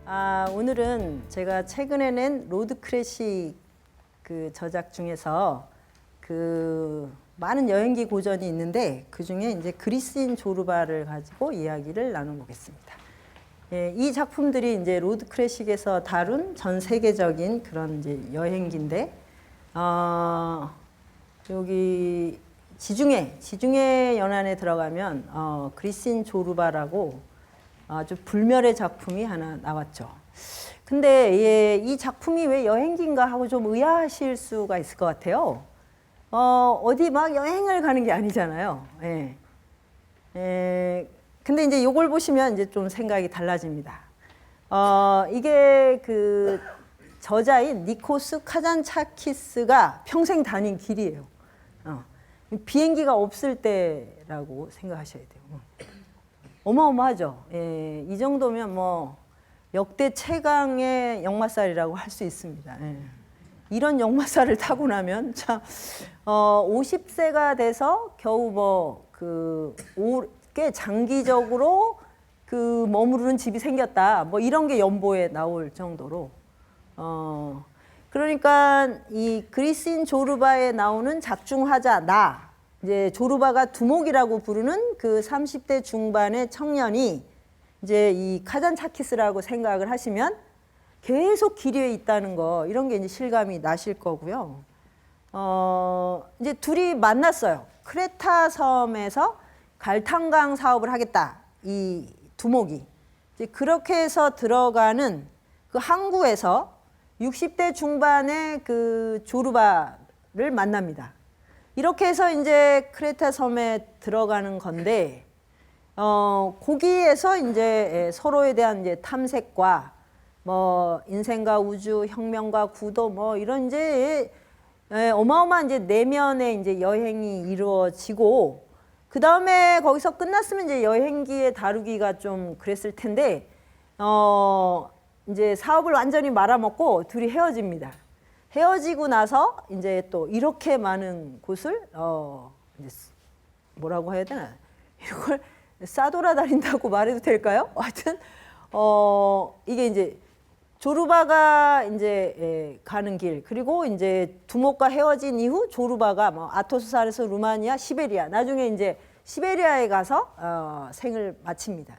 오늘은 제가 최근에 낸 로드 클래식 그 저작 중에서 그 많은 여행기 고전이 있는데 그 중에 이제 그리스인 조르바를 가지고 이야기를 나눠보겠습니다. 예, 이 작품들이 이제 로드 클래식에서 다룬 전 세계적인 그런 이제 여행기인데, 여기 지중해 연안에 들어가면 그리스인 조르바라고 아주 불멸의 작품이 하나 나왔죠. 근데 이 작품이 왜 여행기인가 하고 좀 의아하실 수가 있을 것 같아요. 어디 막 여행을 가는 게 아니잖아요. 근데 이제 이걸 보시면 이제 좀 생각이 달라집니다. 이게 그 저자인 니코스 카잔차키스가 평생 다닌 길이에요. 비행기가 없을 때라고 생각하셔야 돼요. 어마어마하죠. 이 정도면 뭐 역대 최강의 역마살이라고 할 수 있습니다. 이런 역마살을 타고 나면 참 50세가 돼서 겨우 꽤 장기적으로 그 머무르는 집이 생겼다. 뭐 이런 게 연보에 나올 정도로. 그러니까 이 그리스인 조르바에 나오는 작중하자 이제 조르바가 두목이라고 부르는 그 30대 중반의 청년이 이제 이 카잔차키스라고 생각을 하시면 계속 길 위에 있다는 거, 이런 게 이제 실감이 나실 거고요. 이제 둘이 만났어요. 크레타 섬에서 갈탄강 사업을 하겠다. 이 두목이. 이제 그렇게 해서 들어가는 그 항구에서 60대 중반의 그 조르바를 만납니다. 이렇게 해서 이제 크레타 섬에 들어가는 건데, 거기에서 이제 서로에 대한 이제 탐색과 뭐 인생과 우주, 혁명과 구도 뭐 이런 이제 어마어마한 이제 내면의 이제 여행이 이루어지고, 그 다음에 거기서 끝났으면 이제 여행기에 다루기가 좀 그랬을 텐데, 이제 사업을 완전히 말아먹고 둘이 헤어집니다. 헤어지고 나서 이제 또 이렇게 많은 곳을 이제 뭐라고 해야 되나, 이걸 싸돌아다닌다고 말해도 될까요? 하여튼 이게 이제 조르바가 이제 가는 길, 그리고 이제 두목과 헤어진 이후 조르바가 뭐 아토스살에서 루마니아, 시베리아, 나중에 이제 시베리아에 가서 생을 마칩니다.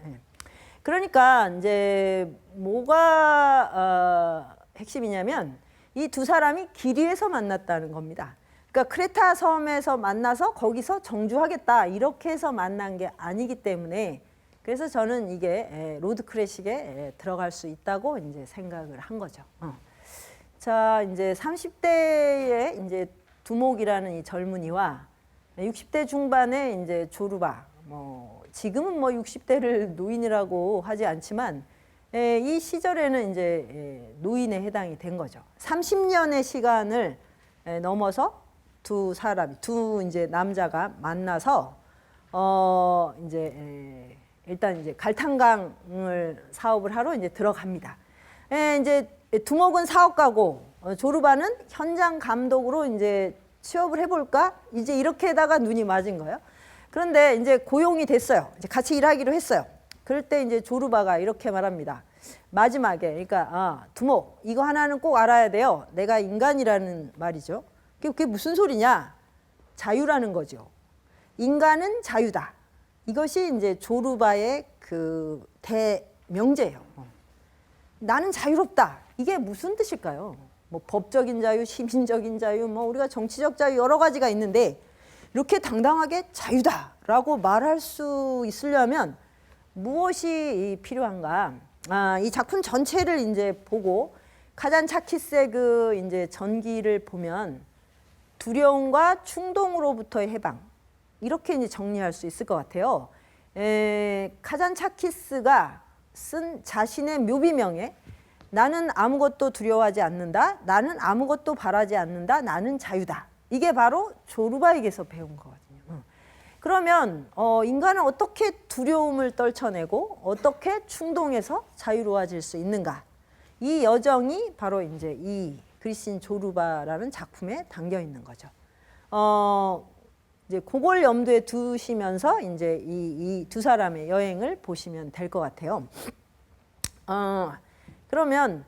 그러니까 이제 뭐가 핵심이냐면 이 두 사람이 길 위에서 만났다는 겁니다. 그러니까 크레타 섬에서 만나서 거기서 정주하겠다 이렇게 해서 만난 게 아니기 때문에, 그래서 저는 이게 로드 클래식에 들어갈 수 있다고 이제 생각을 한 거죠. 자, 이제 30대의 이제 두목이라는 이 젊은이와 60대 중반의 이제 조르바, 뭐 지금은 뭐 60대를 노인이라고 하지 않지만 이 시절에는 이제 노인에 해당이 된 거죠. 30년의 시간을 넘어서 두 이제 남자가 만나서 이제 일단 이제 갈탄강을 사업을 하러 이제 들어갑니다. 이제 두목은 사업가고 조르바는 현장 감독으로 이제 취업을 해볼까? 이제 이렇게다가 눈이 맞은 거예요. 그런데 이제 고용이 됐어요. 이제 같이 일하기로 했어요. 그럴 때 이제 조르바가 이렇게 말합니다. 마지막에, 그러니까 두목, 이거 하나는 꼭 알아야 돼요. 내가 인간이라는 말이죠. 그게 무슨 소리냐? 자유라는 거죠. 인간은 자유다. 이것이 이제 조르바의 그 대명제예요. 나는 자유롭다. 이게 무슨 뜻일까요? 뭐 법적인 자유, 시민적인 자유, 뭐 우리가 정치적 자유 여러 가지가 있는데, 이렇게 당당하게 자유다라고 말할 수 있으려면 무엇이 필요한가? 이 작품 전체를 이제 보고 카잔차키스의 그 이제 전기를 보면 두려움과 충동으로부터의 해방, 이렇게 이제 정리할 수 있을 것 같아요. 카잔차키스가 쓴 자신의 묘비명에 나는 아무것도 두려워하지 않는다, 나는 아무것도 바라지 않는다, 나는 자유다. 이게 바로 조르바에게서 배운 거거든요. 그러면 인간은 어떻게 두려움을 떨쳐내고 어떻게 충동에서 자유로워질 수 있는가? 이 여정이 바로 이제 이 그리스인 조르바라는 작품에 담겨 있는 거죠. 이제 그걸 염두에 두시면서 이제 이 두 사람의 여행을 보시면 될 것 같아요. 그러면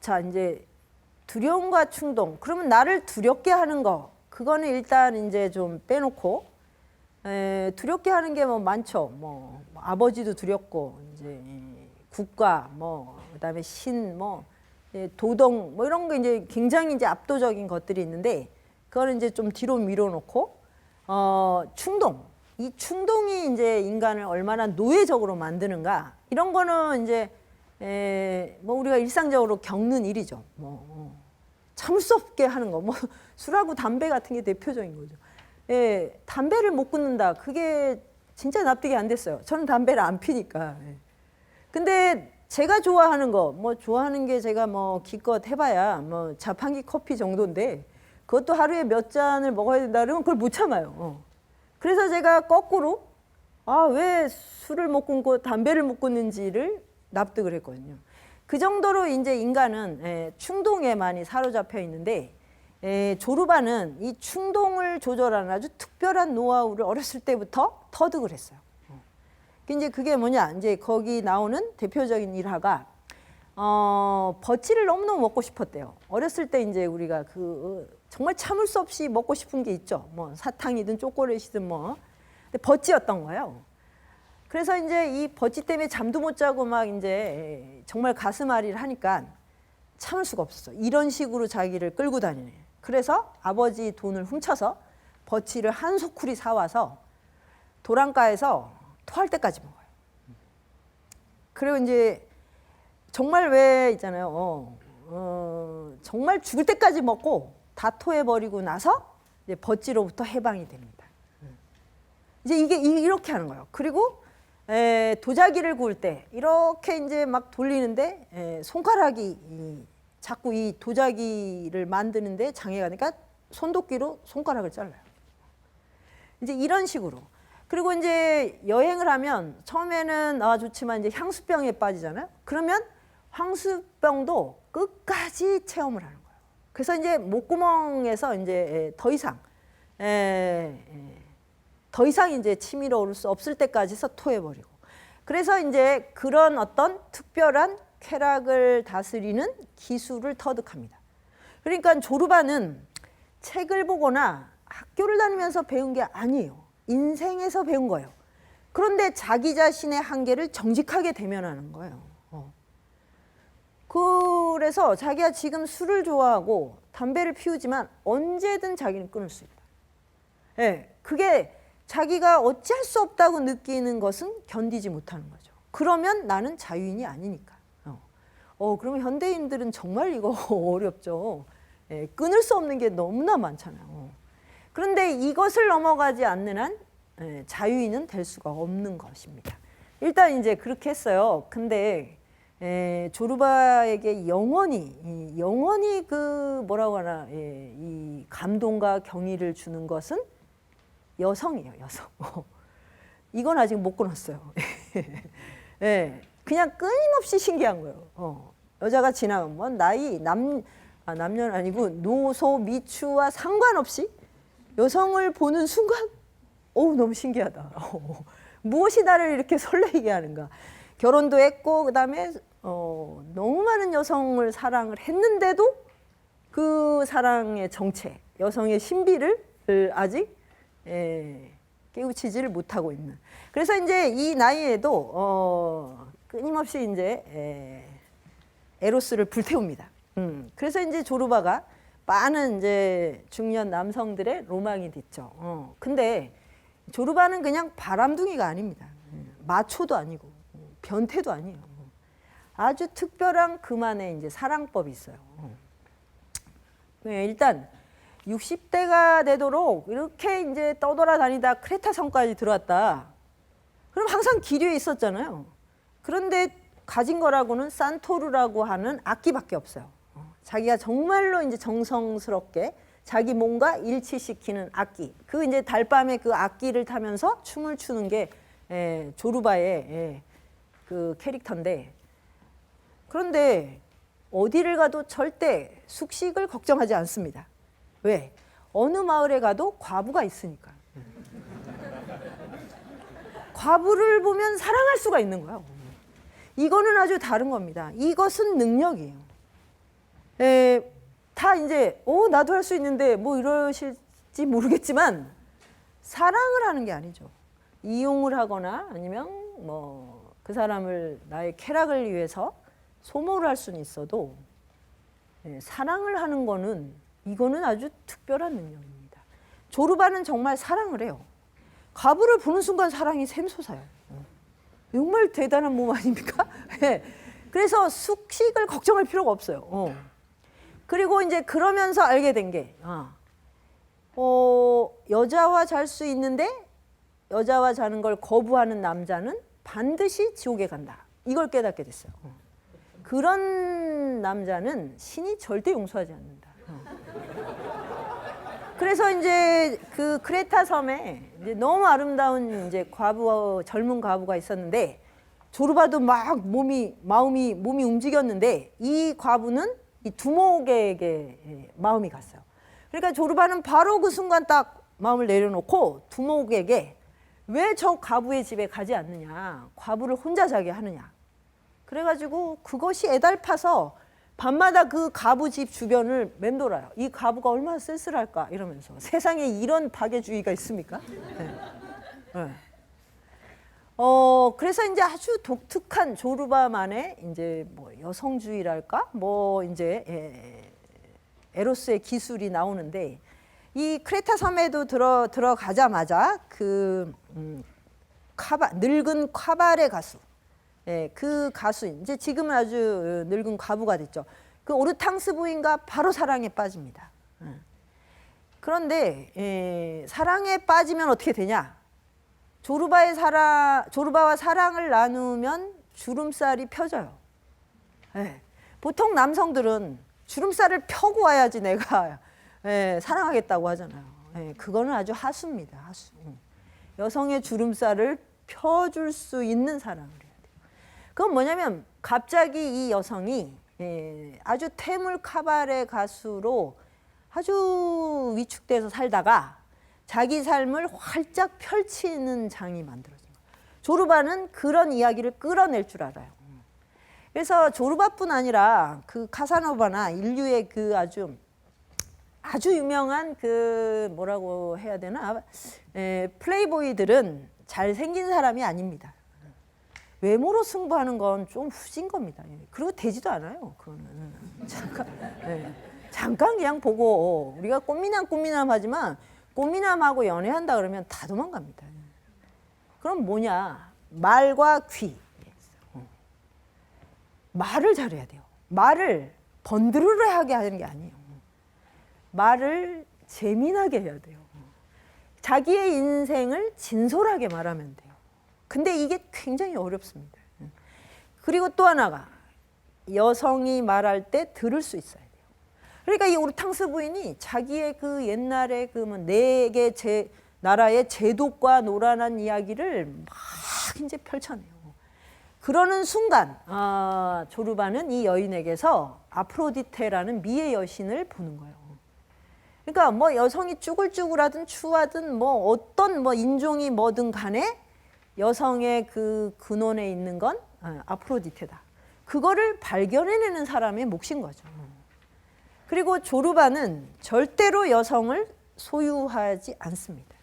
자 이제 두려움과 충동. 그러면 나를 두렵게 하는 거 그거는 일단 이제 좀 빼놓고 두렵게 하는 게 뭐 많죠. 뭐 아버지도 두렵고 이제 국가 뭐 그다음에 신 뭐 도덕 뭐 이런 거 이제 굉장히 이제 압도적인 것들이 있는데 그거는 이제 좀 뒤로 밀어놓고 충동. 이 충동이 이제 인간을 얼마나 노예적으로 만드는가 이런 거는 이제 뭐 우리가 일상적으로 겪는 일이죠. 뭐 참을 수 없게 하는 거, 뭐 술하고 담배 같은 게 대표적인 거죠. 담배를 못 끊는다. 그게 진짜 납득이 안 됐어요. 저는 담배를 안 피니까. 근데 제가 좋아하는 거, 뭐 좋아하는 게 제가 뭐 기껏 해봐야 뭐 자판기 커피 정도인데 그것도 하루에 몇 잔을 먹어야 된다 그러면 그걸 못 참아요. 그래서 제가 거꾸로 왜 술을 못 끊고 담배를 못 끊는지를 납득을 했거든요. 그 정도로 이제 인간은 충동에 많이 사로잡혀 있는데 조르바는 이 충동을 조절하는 아주 특별한 노하우를 어렸을 때부터 터득을 했어요. 이제 그게 뭐냐? 이제 거기 나오는 대표적인 일화가 버치를 너무너무 먹고 싶었대요. 어렸을 때 이제 우리가 정말 참을 수 없이 먹고 싶은 게 있죠. 뭐 사탕이든 초콜릿이든 뭐. 근데 버치였던 거예요. 그래서 이제 이 버치 때문에 잠도 못 자고 막 이제 정말 가슴앓이를 하니까 참을 수가 없었어. 이런 식으로 자기를 끌고 다니네. 그래서 아버지 돈을 훔쳐서 버치를 한 소쿠리 사와서 도랑가에서 토할 때까지 먹어요. 그리고 이제 정말 왜 있잖아요. 정말 죽을 때까지 먹고 다 토해버리고 나서 이제 버찌로부터 해방이 됩니다. 이제 이게 이렇게 하는 거예요. 그리고 도자기를 구울 때 이렇게 이제 막 돌리는데 손가락이 자꾸 이 도자기를 만드는데 장애가 되니까 손도끼로 손가락을 잘라요. 이제 이런 식으로. 그리고 이제 여행을 하면 처음에는 좋지만 이제 향수병에 빠지잖아요. 그러면 향수병도 끝까지 체험을 하는 거예요. 그래서 이제 목구멍에서 이제 더 이상 이제 치밀어 오를 수 없을 때까지 해서 토해버리고. 그래서 이제 그런 어떤 특별한 쾌락을 다스리는 기술을 터득합니다. 그러니까 조르바는 책을 보거나 학교를 다니면서 배운 게 아니에요. 인생에서 배운 거예요. 그런데 자기 자신의 한계를 정직하게 대면하는 거예요. 그래서 자기가 지금 술을 좋아하고 담배를 피우지만 언제든 자기는 끊을 수 있다. 그게 자기가 어찌할 수 없다고 느끼는 것은 견디지 못하는 거죠. 그러면 나는 자유인이 아니니까. 그러면 현대인들은 정말 이거 어렵죠. 끊을 수 없는 게 너무나 많잖아요. 그런데 이것을 넘어가지 않는 한 자유인은 될 수가 없는 것입니다. 일단 이제 그렇게 했어요. 근데 조르바에게 영원히 그 뭐라고 하나 이 감동과 경의를 주는 것은 여성이에요. 여성. 이건 아직 못 끊었어요. 그냥 끊임없이 신기한 거예요. 여자가 지나가면 뭐 나이 남녀는 아니고 노소 미추와 상관없이 여성을 보는 순간 너무 신기하다. 무엇이 나를 이렇게 설레게 하는가. 결혼도 했고 그다음에 너무 많은 여성을 사랑을 했는데도 그 사랑의 정체, 여성의 신비를 아직 깨우치지를 못하고 있는. 그래서 이제 이 나이에도 끊임없이 이제 에로스를 불태웁니다. 그래서 이제 조르바가 많은 이제 중년 남성들의 로망이 됐죠. 근데 조르바는 그냥 바람둥이가 아닙니다. 마초도 아니고 변태도 아니에요. 아주 특별한 그만의 이제 사랑법이 있어요. 일단 60대가 되도록 이렇게 이제 떠돌아다니다 크레타 섬까지 들어왔다. 그럼 항상 기류에 있었잖아요. 그런데 가진 거라고는 산토르라고 하는 악기밖에 없어요. 자기가 정말로 이제 정성스럽게 자기 몸과 일치시키는 악기. 그 이제 달밤에 그 악기를 타면서 춤을 추는 게 조르바의 그 캐릭터인데, 그런데 어디를 가도 절대 숙식을 걱정하지 않습니다. 왜? 어느 마을에 가도 과부가 있으니까. 과부를 보면 사랑할 수가 있는 거예요. 이거는 아주 다른 겁니다. 이것은 능력이에요. 다 이제 나도 할 수 있는데 뭐 이러실지 모르겠지만 사랑을 하는 게 아니죠. 이용을 하거나 아니면 뭐 그 사람을 나의 쾌락을 위해서 소모를 할 수는 있어도 사랑을 하는 거는 이거는 아주 특별한 능력입니다. 조르바는 정말 사랑을 해요. 과부를 보는 순간 사랑이 샘솟아요. 정말 대단한 몸 아닙니까? 그래서 숙식을 걱정할 필요가 없어요. 그리고 이제 그러면서 알게 된 게 여자와 잘 수 있는데 여자와 자는 걸 거부하는 남자는 반드시 지옥에 간다. 이걸 깨닫게 됐어요. 그런 남자는 신이 절대 용서하지 않는다. 그래서 이제 그 크레타 섬에 이제 너무 아름다운 이제 젊은 과부가 있었는데 조르바도 막 몸이 움직였는데 이 과부는 이 두목에게 마음이 갔어요. 그러니까 조르바는 바로 그 순간 딱 마음을 내려놓고 두목에게 왜 저 과부의 집에 가지 않느냐, 과부를 혼자 자게 하느냐. 그래가지고 그것이 애달파서 밤마다 그 과부 집 주변을 맴돌아요. 이 과부가 얼마나 쓸쓸할까 이러면서. 세상에 이런 박애주의가 있습니까? 그래서 이제 아주 독특한 조르바만의 이제 뭐 여성주의랄까, 뭐 이제 에로스의 기술이 나오는데 이 크레타 섬에도 들어가자마자 그 늙은 카바레 가수, 그 가수 이제 지금은 아주 늙은 과부가 됐죠. 그 오르탕스 부인과 바로 사랑에 빠집니다. 그런데 사랑에 빠지면 어떻게 되냐? 조르바와 사랑을 나누면 주름살이 펴져요. 보통 남성들은 주름살을 펴고 와야지 내가 사랑하겠다고 하잖아요. 그거는 아주 하수입니다. 하수. 여성의 주름살을 펴줄 수 있는 사랑을 해야 돼요. 그건 뭐냐면 갑자기 이 여성이 아주 태물 카바레 가수로 아주 위축돼서 살다가 자기 삶을 활짝 펼치는 장이 만들어진 거예요. 조르바는 그런 이야기를 끌어낼 줄 알아요. 그래서 조르바뿐 아니라 그 카사노바나 인류의 그 아주 유명한 그 뭐라고 해야 되나 플레이보이들은 잘생긴 사람이 아닙니다. 외모로 승부하는 건 좀 후진 겁니다. 그리고 되지도 않아요. 그거는 잠깐 그냥 보고 우리가 꽃미남 하지만 꽃미남하고 연애한다 그러면 다 도망갑니다. 그럼 뭐냐? 말과 귀. 말을 잘해야 돼요. 말을 번드르르하게 하는 게 아니에요. 말을 재미나게 해야 돼요. 자기의 인생을 진솔하게 말하면 돼요. 근데 이게 굉장히 어렵습니다. 그리고 또 하나가 여성이 말할 때 들을 수 있어야 돼요. 그러니까 이 오르탕스 부인이 자기의 그 옛날에 그 뭐 네개 나라의 제독과 노란한 이야기를 막 이제 펼쳐내요. 그러는 순간 조르바는 이 여인에게서 아프로디테라는 미의 여신을 보는 거예요. 그러니까 뭐 여성이 쭈글쭈글하든 추하든 뭐 어떤 뭐 인종이 뭐든 간에 여성의 그 근원에 있는 건 아프로디테다. 그거를 발견해내는 사람의 몫인 거죠. 그리고 조르바는 절대로 여성을 소유하지 않습니다.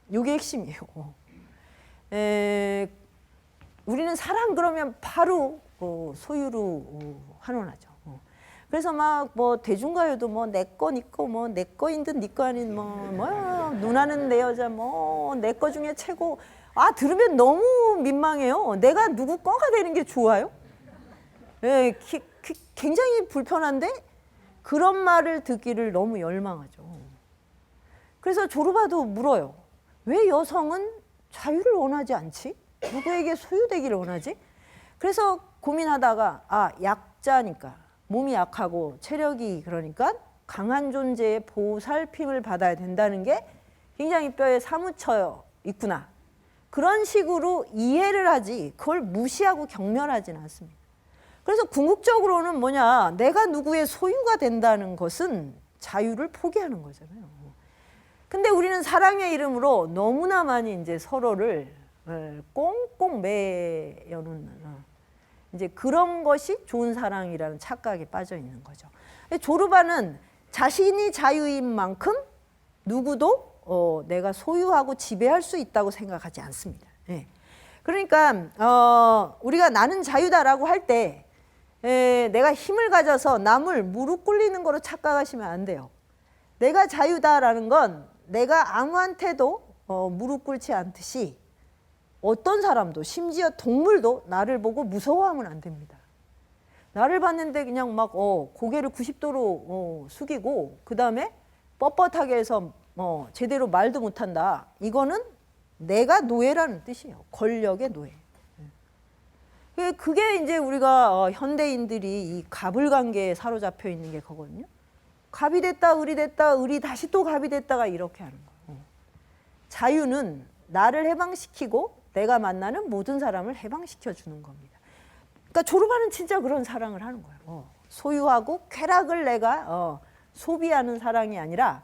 이게 핵심이에요. 우리는 사랑 그러면 바로 소유로 환원하죠. 그래서 막 뭐 대중가요도 뭐 내 거 니 거 뭐 내 거인 듯 니 거 아닌 뭐야 누나는 내 여자 뭐 내 거 중에 최고. 들으면 너무 민망해요. 내가 누구 거가 되는 게 좋아요? 굉장히 불편한데 그런 말을 듣기를 너무 열망하죠. 그래서 조르바도 물어요. 왜 여성은 자유를 원하지 않지? 누구에게 소유되기를 원하지? 그래서 고민하다가 약자니까 몸이 약하고 체력이 그러니까 강한 존재의 보살핌을 받아야 된다는 게 굉장히 뼈에 사무쳐 있구나. 그런 식으로 이해를 하지 그걸 무시하고 경멸하지는 않습니다. 그래서 궁극적으로는 뭐냐, 내가 누구의 소유가 된다는 것은 자유를 포기하는 거잖아요. 근데 우리는 사랑의 이름으로 너무나 많이 이제 서로를 꽁꽁 매여놓는 이제 그런 것이 좋은 사랑이라는 착각에 빠져 있는 거죠. 조르바는 자신이 자유인 만큼 누구도 내가 소유하고 지배할 수 있다고 생각하지 않습니다. 예. 그러니까 우리가 나는 자유다라고 할 때 내가 힘을 가져서 남을 무릎 꿇리는 거로 착각하시면 안 돼요. 내가 자유다라는 건 내가 아무한테도 무릎 꿇지 않듯이 어떤 사람도 심지어 동물도 나를 보고 무서워하면 안 됩니다. 나를 봤는데 그냥 막 고개를 90도로 숙이고 그 다음에 뻣뻣하게 해서 제대로 말도 못한다. 이거는 내가 노예라는 뜻이에요. 권력의 노예. 그게 이제 우리가 현대인들이 이 갑을관계에 사로잡혀 있는 게 그거거든요. 갑이 됐다, 을이 됐다, 을이 다시 또 갑이 됐다가 이렇게 하는 거예요. 자유는 나를 해방시키고 내가 만나는 모든 사람을 해방시켜 주는 겁니다. 그러니까 조르바는 진짜 그런 사랑을 하는 거예요. 소유하고 쾌락을 내가 소비하는 사랑이 아니라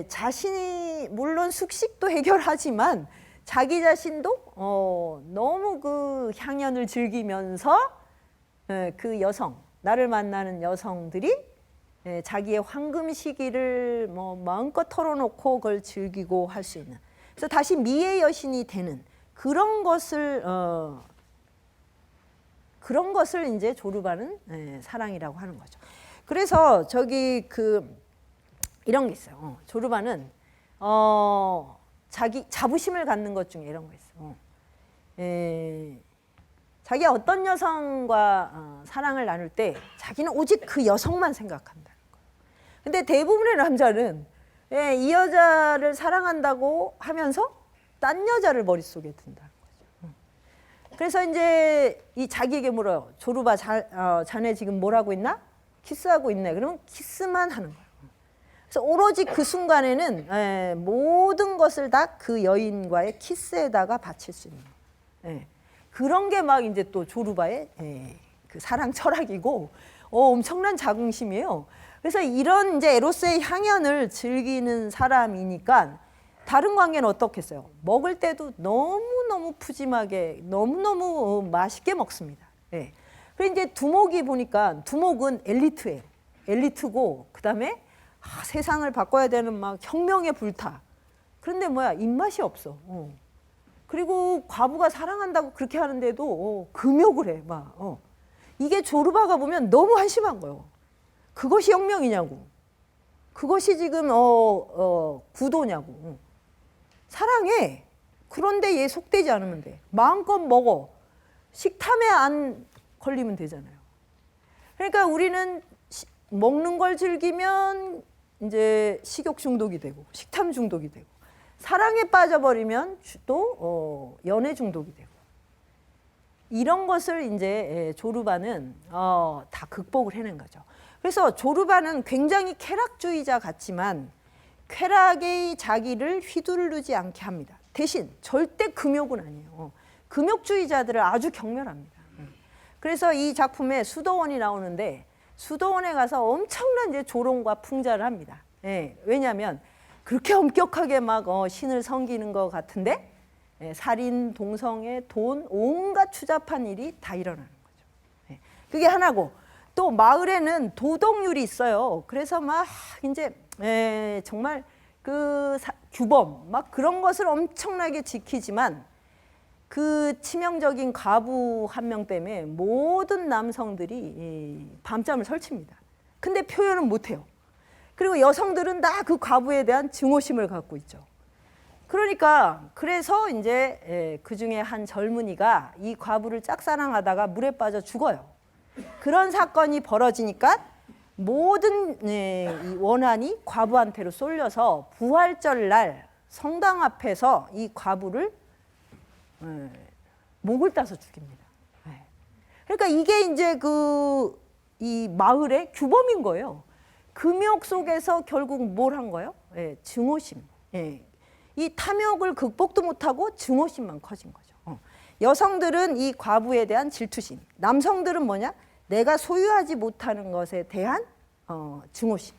자신이 물론 숙식도 해결하지만 자기 자신도 너무 그 향연을 즐기면서 그 여성, 나를 만나는 여성들이 자기의 황금 시기를 마음껏 털어놓고 그걸 즐기고 할 수 있는, 그래서 다시 미의 여신이 되는 그런 것을 이제 조르바는 사랑이라고 하는 거죠. 그래서 저기 이런 게 있어요. 조르바는 자기 자부심을 갖는 것 중에 이런 거 있어요. 자기가 어떤 여성과 사랑을 나눌 때 자기는 오직 그 여성만 생각한다는 거예요. 근데 대부분의 남자는 이 여자를 사랑한다고 하면서 딴 여자를 머릿속에 든다는 거죠. 그래서 이제 이 자기에게 물어요. 조르바 자네 지금 뭘 하고 있나? 키스하고 있네. 그러면 키스만 하는 거예요. 그래서 오로지 그 순간에는 모든 것을 다 그 여인과의 키스에다가 바칠 수 있는 그런 게 막 이제 또 조르바의 그 사랑 철학이고 엄청난 자긍심이에요. 그래서 이런 이제 에로스의 향연을 즐기는 사람이니까 다른 관계는 어떻겠어요? 먹을 때도 너무너무 푸짐하게 너무너무 맛있게 먹습니다. 그리고 이제 두목이 보니까 두목은 엘리트예요. 엘리트고 그다음에 세상을 바꿔야 되는 막 혁명에 불타. 그런데 뭐야 입맛이 없어. 그리고 과부가 사랑한다고 그렇게 하는데도 금욕을 해. 막 이게 조르바가 보면 너무 한심한 거예요. 그것이 혁명이냐고. 그것이 지금 구도냐고. 사랑해. 그런데 얘 속되지 않으면 돼. 마음껏 먹어. 식탐에 안 걸리면 되잖아요. 그러니까 우리는 먹는 걸 즐기면 이제 식욕 중독이 되고 식탐 중독이 되고 사랑에 빠져버리면 또 연애 중독이 되고 이런 것을 이제 조르바는 다 극복을 해낸 거죠. 그래서 조르바는 굉장히 쾌락주의자 같지만 쾌락의 자기를 휘두르지 않게 합니다. 대신 절대 금욕은 아니에요. 금욕주의자들을 아주 경멸합니다. 그래서 이 작품에 수도원이 나오는데 수도원에 가서 엄청난 이제 조롱과 풍자를 합니다. 왜냐하면 그렇게 엄격하게 막 신을 섬기는 것 같은데 살인, 동성애, 돈, 온갖 추잡한 일이 다 일어나는 거죠. 그게 하나고 또 마을에는 도덕률이 있어요. 그래서 막 이제 정말 그 규범 막 그런 것을 엄청나게 지키지만 그 치명적인 과부 한 명 때문에 모든 남성들이 밤잠을 설칩니다. 근데 표현은 못해요. 그리고 여성들은 다 그 과부에 대한 증오심을 갖고 있죠. 그러니까 그래서 이제 그 중에 한 젊은이가 이 과부를 짝사랑하다가 물에 빠져 죽어요. 그런 사건이 벌어지니까 모든 이 원한이 과부한테로 쏠려서 부활절 날 성당 앞에서 이 과부를 목을 따서 죽입니다. 그러니까 이게 이제 이 마을의 규범인 거예요. 금욕 속에서 결국 뭘 한 거예요? 증오심. 이 탐욕을 극복도 못하고 증오심만 커진 거죠. 여성들은 이 과부에 대한 질투심, 남성들은 뭐냐? 내가 소유하지 못하는 것에 대한 증오심.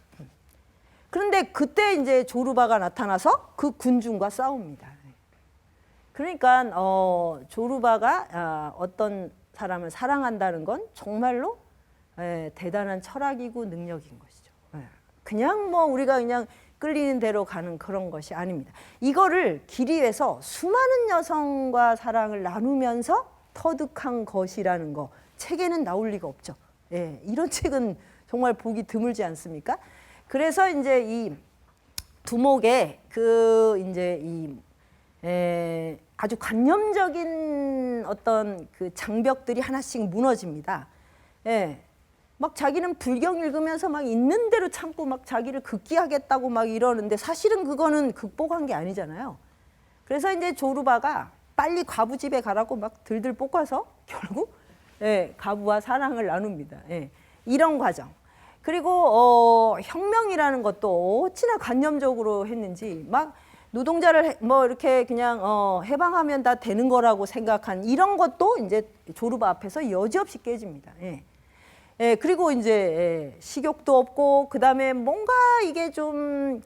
그런데 그때 이제 조르바가 나타나서 그 군중과 싸웁니다. 그러니까 조르바가 어떤 사람을 사랑한다는 건 정말로 대단한 철학이고 능력인 것이죠. 그냥 뭐 우리가 그냥 끌리는 대로 가는 그런 것이 아닙니다. 이거를 길이 위해서 수많은 여성과 사랑을 나누면서 터득한 것이라는 거 책에는 나올 리가 없죠. 이런 책은 정말 보기 드물지 않습니까? 그래서 이제 이 두목의 그 이제 이 아주 관념적인 어떤 그 장벽들이 하나씩 무너집니다. 막 자기는 불경 읽으면서 막 있는 대로 참고 막 자기를 극기하겠다고 막 이러는데 사실은 그거는 극복한 게 아니잖아요. 그래서 이제 조르바가 빨리 과부 집에 가라고 막 들들 볶아서 결국 과부와 사랑을 나눕니다. 이런 과정. 그리고 혁명이라는 것도 어찌나 관념적으로 했는지 막 노동자를 뭐 이렇게 그냥 해방하면 다 되는 거라고 생각한 이런 것도 이제 조르바 앞에서 여지없이 깨집니다. 그리고 이제 식욕도 없고 그다음에 뭔가 이게 좀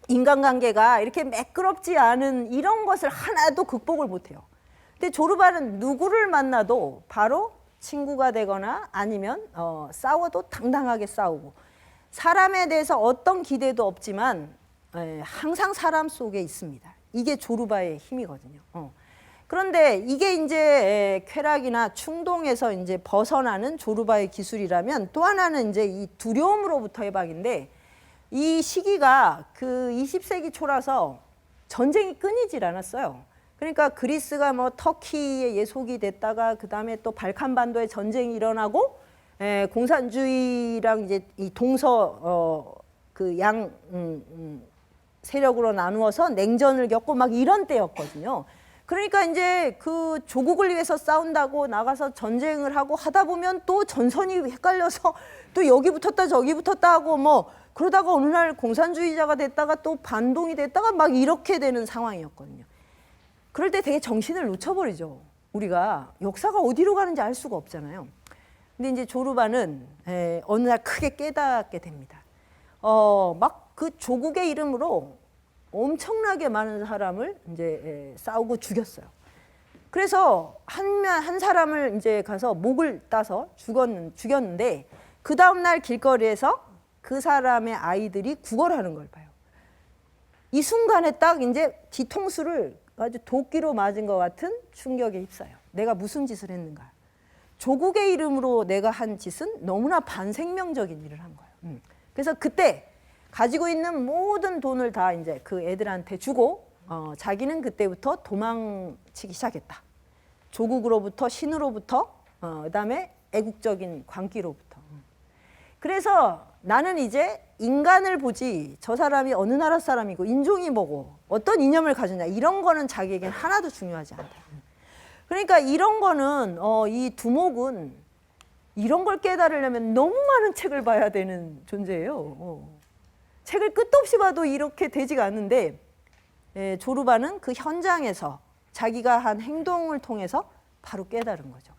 인간관계가 이렇게 매끄럽지 않은 이런 것을 하나도 극복을 못해요. 근데 조르바는 누구를 만나도 바로 친구가 되거나 아니면 싸워도 당당하게 싸우고 사람에 대해서 어떤 기대도 없지만 항상 사람 속에 있습니다. 이게 조르바의 힘이거든요. 그런데 이게 이제 쾌락이나 충동에서 이제 벗어나는 조르바의 기술이라면 또 하나는 이제 이 두려움으로부터 해방인데 이 시기가 그 20세기 초라서 전쟁이 끊이질 않았어요. 그러니까 그리스가 뭐 터키의 예속이 됐다가 그 다음에 또 발칸반도에 전쟁이 일어나고 공산주의랑 이제 이 동서 그 양 세력으로 나누어서 냉전을 겪고 막 이런 때였거든요. 그러니까 이제 그 조국을 위해서 싸운다고 나가서 전쟁을 하고 하다 보면 또 전선이 헷갈려서 또 여기 붙었다 저기 붙었다 하고 뭐 그러다가 어느 날 공산주의자가 됐다가 또 반동이 됐다가 막 이렇게 되는 상황이었거든요. 그럴 때 되게 정신을 놓쳐버리죠. 우리가 역사가 어디로 가는지 알 수가 없잖아요. 근데 이제 조르바는 어느 날 크게 깨닫게 됩니다. 막 그 조국의 이름으로 엄청나게 많은 사람을 이제 싸우고 죽였어요. 그래서 한 사람을 이제 가서 목을 따서 죽였는데 그 다음 날 길거리에서 그 사람의 아이들이 구걸하는 걸 봐요. 이 순간에 딱 이제 뒤통수를 아주 도끼로 맞은 것 같은 충격에 휩싸요. 내가 무슨 짓을 했는가? 조국의 이름으로 내가 한 짓은 너무나 반생명적인 일을 한 거예요. 그래서 그때 가지고 있는 모든 돈을 다 이제 그 애들한테 주고 자기는 그때부터 도망치기 시작했다. 조국으로부터 신으로부터 그다음에 애국적인 광기로부터. 그래서 나는 이제 인간을 보지 저 사람이 어느 나라 사람이고 인종이 뭐고 어떤 이념을 가졌냐 이런 거는 자기에겐 하나도 중요하지 않다. 그러니까 이런 거는 이 두목은 이런 걸 깨달으려면 너무 많은 책을 봐야 되는 존재예요. 책을 끝도 없이 봐도 이렇게 되지가 않는데 조르바는 그 현장에서 자기가 한 행동을 통해서 바로 깨달은 거죠.